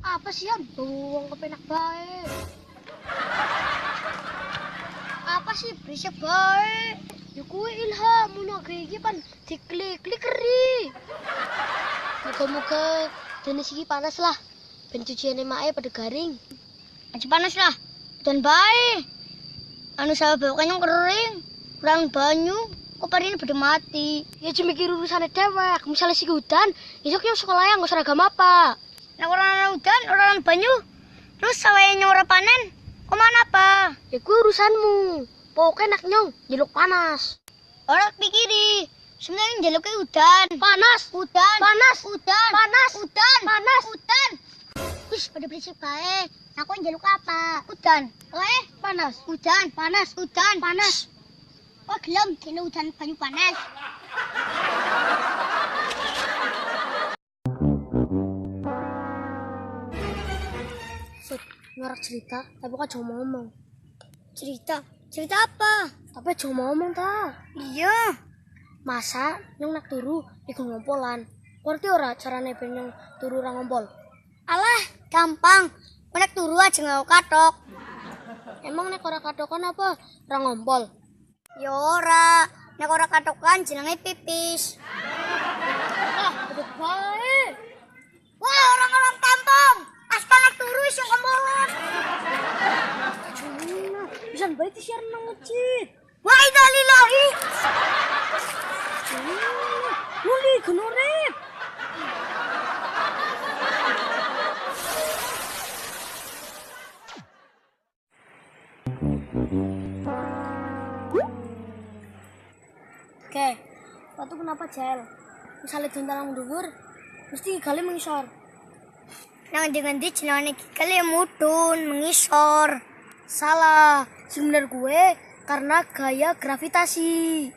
Apa sih Ham? Wong kepenak bae. Apa sih berisik bae? Ya kuwi Ilham mun iki pan diklik-klik ri. Muga-muga dene iki panas lah. Ben cuciane make pada garing. Aja panas lah. Dan bae. Anu salah bawa kanyang kering. Kurang banyu. Kok parine pada mati. Ya cuma mikir urusane dewek. Misalnya si hutan, besok yang sekolah yang nggak seragam apa. Nah orang hutan, orang banyu. Terus sawahnya ora panen. Kok mana apa? Ya gue urusanmu. Pokoknya nak nyong, jeluk panas. Orang pikiri. Sebenarnya jeluknya hutan. Panas. Hutan. Panas. Hutan. Panas. Hutan. Panas. Hutan. Wis pada berisik bae. Aku jeluk apa? Hutan. Panas. Hutan. Panas. Hutan. Panas. Oh gelem, kena hutan banyu panas. Sud, ngarang cerita, tapi kok cuma ngomong. Cerita? Cerita apa? Tapi cuma ngomong ta. Iya. Masa nyong nak turu ikut ngompolan. Ngerti ora carane ben nyong turu ra ngompol? Alah, gampang. Nek turu aja ngau katok. Emang nek ora katokan apa? Ra ngompol. Ya ora, nek ora katokan jenenge pipis. Ah, beduk bae. Wah, orang-orang kampung. Astaga turu iso ngomong. Cuma, bisa bae disiar nang masjid. Wa inna lillahi. Nuli genurip. Oke, waktu kenapa jel? Misalnya dintalang dhuwur, mesti gale mengisor. Nang ngendi jenenge gale mudhun mengisor. Salah, sing bener gue karena gaya gravitasi.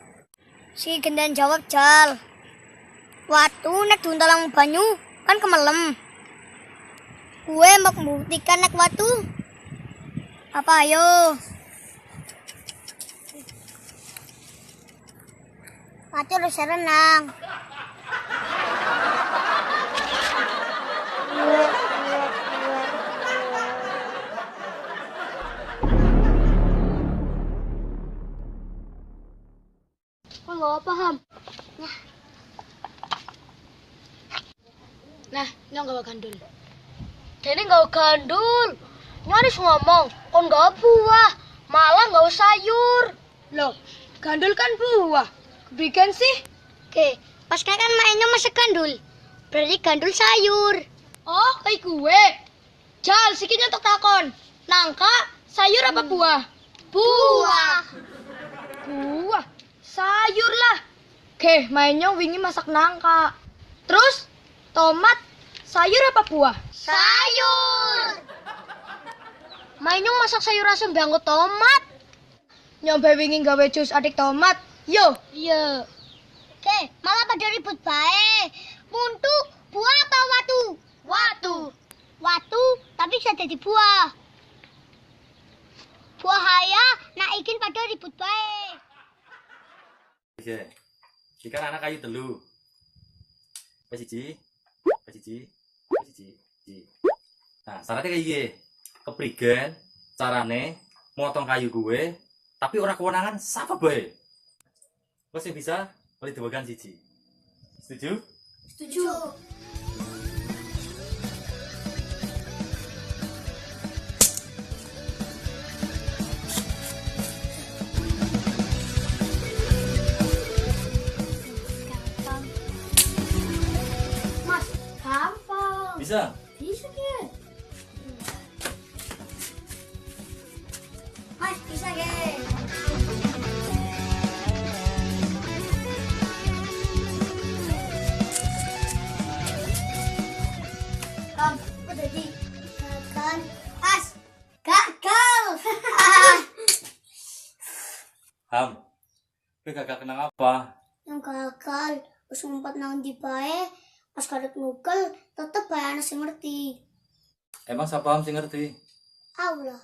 Si gendan jawab jal. Waktu nek dintalang banyu kan kemelem. Gue mau membuktikan nek waktu. Apa ayo? Waktu udah renang. Kok nggak paham? Nah, nyong nggak gandul. Jadi nggak gandul. Nyaris ngomong, kok nggak buah, malah nggak sayur. Loh, gandul kan buah. Bikin sih? Oke, pas kan mainnya masak gandul. Berarti gandul sayur. Oh, kayak gue. Jal, sikitnya untuk takon. Nangka, sayur apa buah? Buah. Buah? Sayur lah. Oke, mainnya wingi masak nangka. Terus, tomat, sayur apa buah? Sayur. Mainnya masak sayur asem bangku tomat. Nyoba wingi gawe jus adik tomat. Yo. Iya. Oke, malah pada ribut bae. Muntu, buah apa watu? Watu. Watu, tapi bisa jadi buah. Buah haya, nak ikin pada ribut bae. Oke. Ikan anak kayu telu. Pasiji. Nah, syaratnya kayak gini. Keprigen, carane motong kayu gue, tapi orang kewenangan siapa bae. Kau sih bisa boleh dibagikan siji. Setuju? Setuju. Gampang. Mas, gampang. Bisa? Bisa ya. Mas, bisa ya. Gagal. As. Gagal. Ham. Gue gagal kenang apa? Yang gagal. Pas ngumpet nang di bae. Pas kadek ngugel. Tetep bae anak sing ngerti. Emang siapa Ham sih ngerti? Allah.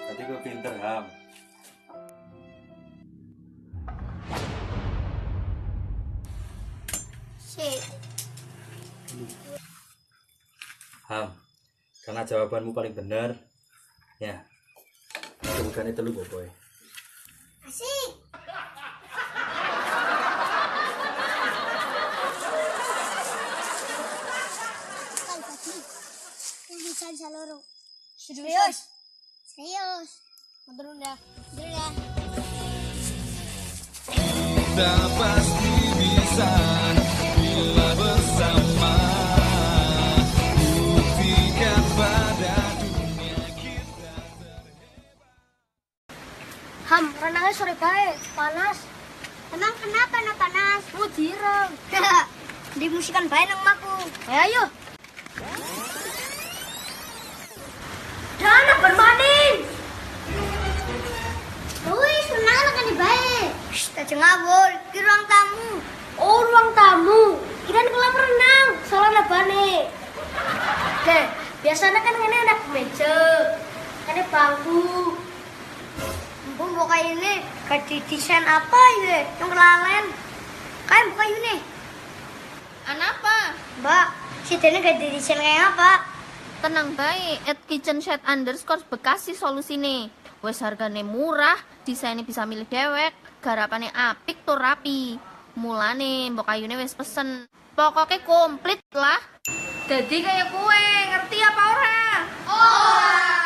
Tadi gue pinter Ham. Sik. Ham, karena jawabanmu paling benar, ya, bukan itu lu boy. Asik. Serius. Serius. Betul ya. Betul ya. Tak pasti bisa bila bersama, buktikan pada dunia kita. Ham, renangnya sore baik, panas. Emang kenapa no panas? Mau dirang. Dimusikan baik nang maku. Ayo. Dana bermain. Wih, senang kan di baik. Tak ngawur, di ruang tamu. Oh, ruang tamu. Kirain kolam renang, soalnya bane. Deh, biasanya kan ini ada meja, ada bangku. Mbak buka ini ganti desain apa ini? Yang kelalen. Kayak buka ini. Anapa? Mbak, si Dene ganti desain kayak apa? Tenang bae, at kitchenset_bekasi solusine. Wes hargane murah, desainnya bisa milih dewek, garapane apik tur rapi. Mulane mbok ayune wes pesen. Pokoknya komplit lah. Jadi kayak kue, ngerti apa ora? Oh.